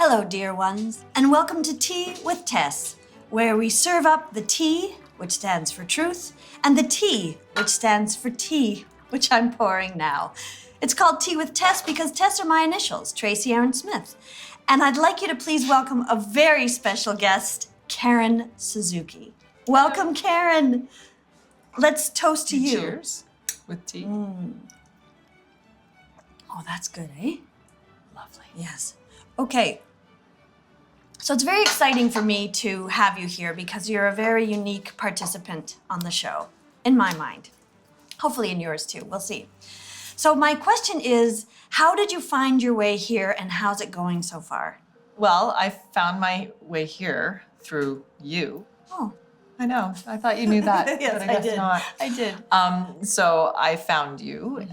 Hello, dear ones, and welcome to Tea with T.E.S, where we serve up the T, which stands for truth, and the T, which stands for tea, which I'm pouring now. It's called Tea with T.E.S because T.E.S are my initials, Tracey Erin Smith. And I'd like you to please welcome a very special guest, Karen Suzuki. Welcome, Karen. Let's toast to you. Cheers with tea. Oh, that's good, eh? Lovely. Yes. Okay. So it's very exciting for me to have you here because you're a very unique participant on the show, in my mind. Hopefully in yours too, we'll see. So my question is, how did you find your way here and how's it going so far? Well, I found my way here through you. Oh. I know. I thought you knew that. Yes, but I guess did. not. I did. So I found you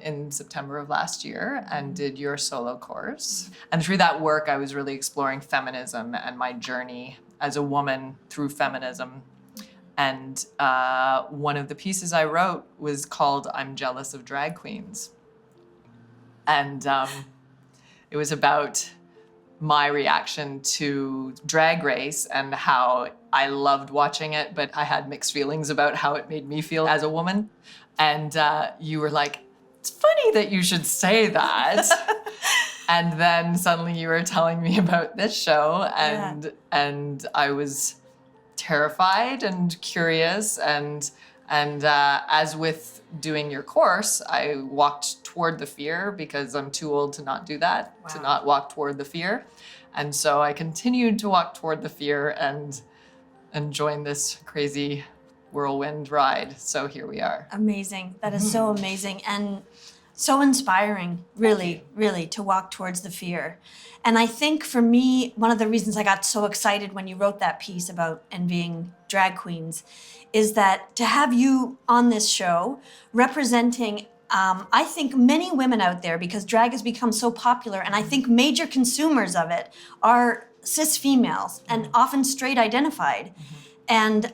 in September of last year and did your solo course. And through that work, I was really exploring feminism and my journey as a woman through feminism. And one of the pieces I wrote was called I'm Jealous of Drag Queens. And it was about my reaction to Drag Race and how I loved watching it, but I had mixed feelings about how it made me feel as a woman. And you were like, it's funny that you should say that. And then suddenly you were telling me about this show and I was terrified and curious and as with doing your course, I walked toward the fear because I'm too old to not do that, to not walk toward the fear. And so I continued to walk toward the fear and join this crazy whirlwind ride. So here we are. Amazing. That is so amazing and so inspiring, really, really, to walk towards the fear. And I think for me, one of the reasons I got so excited when you wrote that piece about envying drag queens is that to have you on this show representing, I think, many women out there, because drag has become so popular, and I think major consumers of it are cis females and often straight identified, and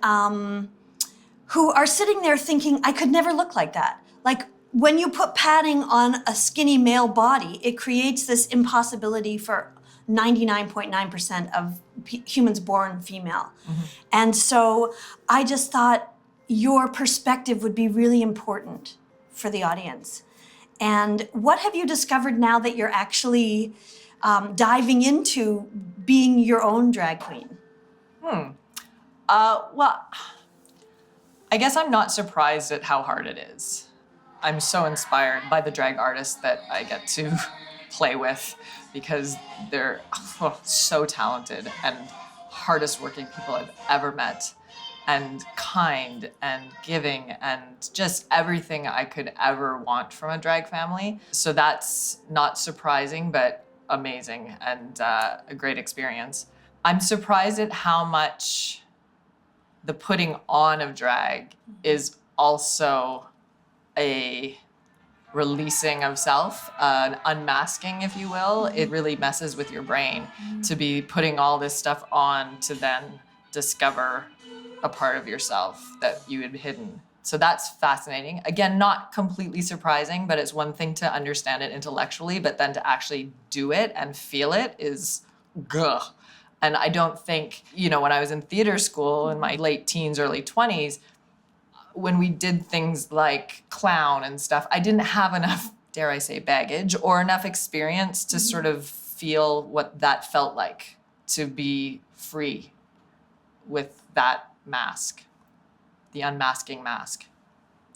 who are sitting there thinking, I could never look like that. Like, when you put padding on a skinny male body, it creates this impossibility for 99.9% of humans born female. And so I just thought your perspective would be really important for the audience. And what have you discovered now that you're actually diving into being your own drag queen? Well, I guess I'm not surprised at how hard it is. I'm so inspired by the drag artists that I get to play with because they're so talented and hardest working people I've ever met and kind and giving and just everything I could ever want from a drag family. So that's not surprising, but amazing and a great experience. I'm surprised at how much the putting on of drag is also a releasing of self, an unmasking, if you will. It really messes with your brain to be putting all this stuff on to then discover a part of yourself that you had hidden. So that's fascinating. Again, not completely surprising, but it's one thing to understand it intellectually, but then to actually do it and feel it is gah. And I don't think, when I was in theater school in my late teens, early 20s, when we did things like clown and stuff, I didn't have enough, dare I say, baggage or enough experience to sort of feel what that felt like, to be free with that mask, the unmasking mask,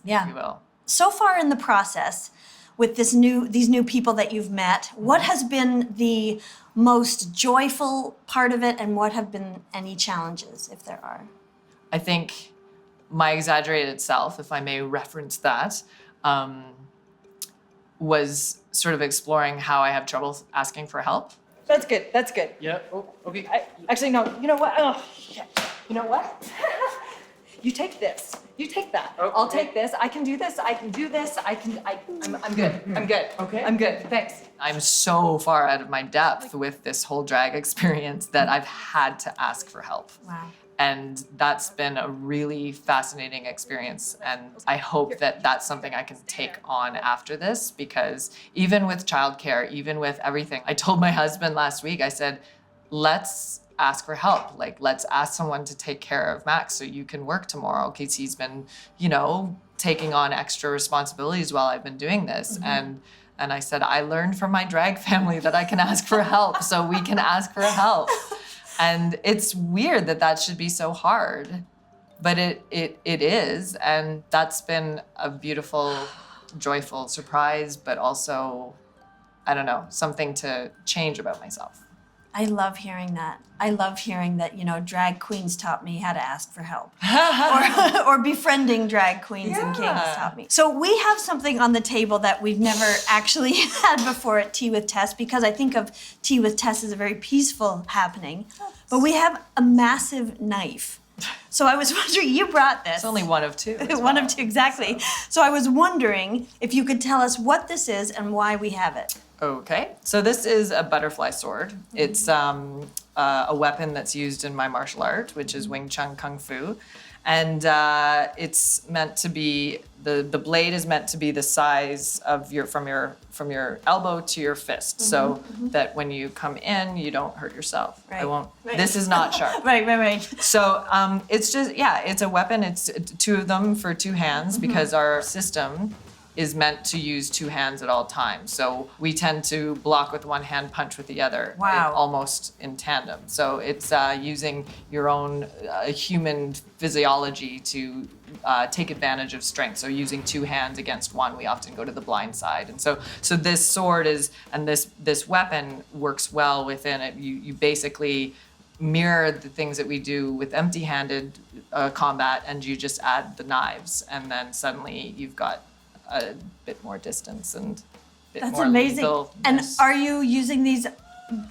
if you will. So far in the process, with these new people that you've met, what has been the most joyful part of it and what have been any challenges, if there are? I think my exaggerated self, if I may reference that, was sort of exploring how I have trouble asking for help. That's good. That's good. Yeah. Oh, okay. Actually, no. You know what? Oh, shit. You know what? You take this. You take that. Oh, I'll okay. take this. I can do this. I can do this. I'm good. I'm good. Okay. I'm good. Thanks. I'm so far out of my depth with this whole drag experience that I've had to ask for help. Wow. And that's been a really fascinating experience. And I hope that that's something I can take on after this, because even with childcare, even with everything, I told my husband last week, I said, let's ask for help. Like, let's ask someone to take care of Max so you can work tomorrow, because he's been, taking on extra responsibilities while I've been doing this. And I said, I learned from my drag family that I can ask for help, so we can ask for help. And it's weird that that should be so hard, but it is. And that's been a beautiful, joyful surprise, but also, I don't know, something to change about myself. I love hearing that. I love hearing that, drag queens taught me how to ask for help. or befriending drag queens and kings taught me. So we have something on the table that we've never actually had before at Tea with Tess, because I think of Tea with Tess as a very peaceful happening. But we have a massive knife. So I was wondering, you brought this. It's only one of two. One of two, exactly. So I was wondering if you could tell us what this is and why we have it. Okay, so this is a butterfly sword. It's a weapon that's used in my martial art, which is Wing Chun Kung Fu. And it's meant to be, the blade is meant to be the size of from your elbow to your fist, so that when you come in, you don't hurt yourself. Right. I won't, Right. This is not sharp. Right. So it's just, it's a weapon. It's two of them for two hands, because our system is meant to use two hands at all times. So we tend to block with one hand, punch with the other. Wow. Almost in tandem. So it's using your own human physiology to take advantage of strength. So using two hands against one, we often go to the blind side. And so this sword and this weapon works well within it. You basically mirror the things that we do with empty-handed combat, and you just add the knives, and then suddenly you've got a bit more distance and a bit That's more amazing. legalness. And are you using these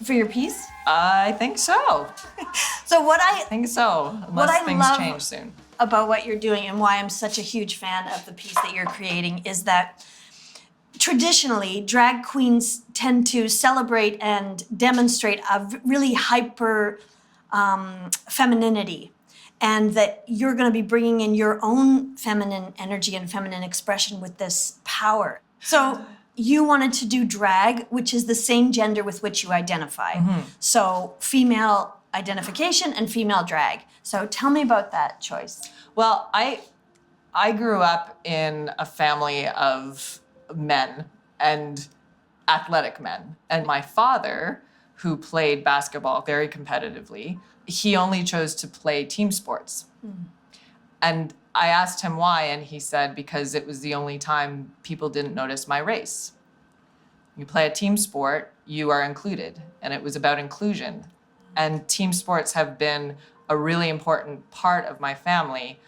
for your piece? I think so. So what I think so, unless I things love change soon. about what you're doing and why I'm such a huge fan of the piece that you're creating is that traditionally, drag queens tend to celebrate and demonstrate a really hyper femininity, and that you're going to be bringing in your own feminine energy and feminine expression with this power. So you wanted to do drag, which is the same gender with which you identify. So female identification and female drag. So tell me about that choice. Well, I grew up in a family of men and athletic men. And my father, who played basketball very competitively, he only chose to play team sports. And I asked him why, and he said, because it was the only time people didn't notice my race. You play a team sport, you are included. And it was about inclusion. And team sports have been a really important part of my family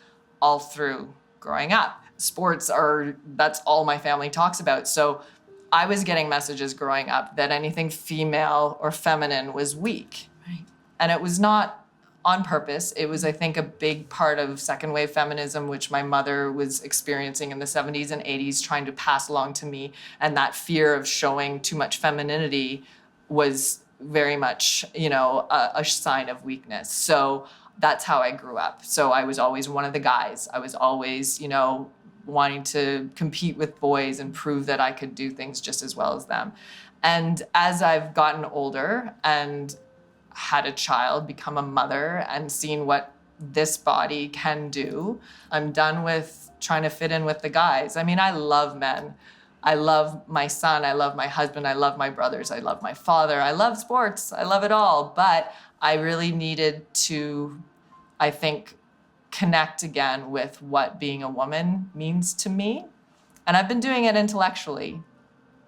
all through growing up. That's all my family talks about. So I was getting messages growing up that anything female or feminine was weak. Right. And it was not on purpose. It was, I think, a big part of second wave feminism, which my mother was experiencing in the 70s and 80s, trying to pass along to me. And that fear of showing too much femininity was very much, a sign of weakness. So that's how I grew up. So I was always one of the guys. I was always, wanting to compete with boys and prove that I could do things just as well as them. And as I've gotten older and had a child, become a mother, and seen what this body can do, I'm done with trying to fit in with the guys. I mean, I love men. I love my son. I love my husband. I love my brothers. I love my father. I love sports. I love it all. But I really needed to, I think, connect again with what being a woman means to me. And I've been doing it intellectually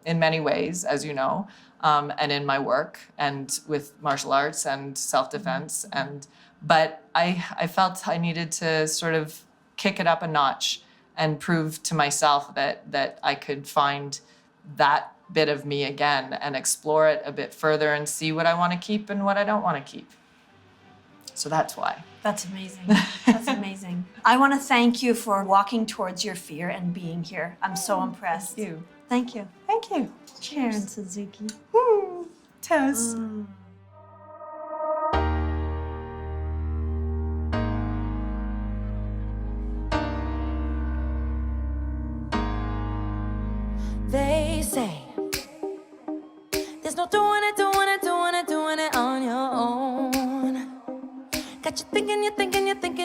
in many ways, as you know, and in my work and with martial arts and self-defense. But I felt I needed to sort of kick it up a notch and prove to myself that I could find that bit of me again and explore it a bit further and see what I want to keep and what I don't want to keep. So that's why. That's amazing. That's amazing. I want to thank you for walking towards your fear and being here. I'm so impressed. Thank you. Thank you. Thank you. Karen Suzuki. Tess.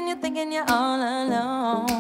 you're thinking you're all alone.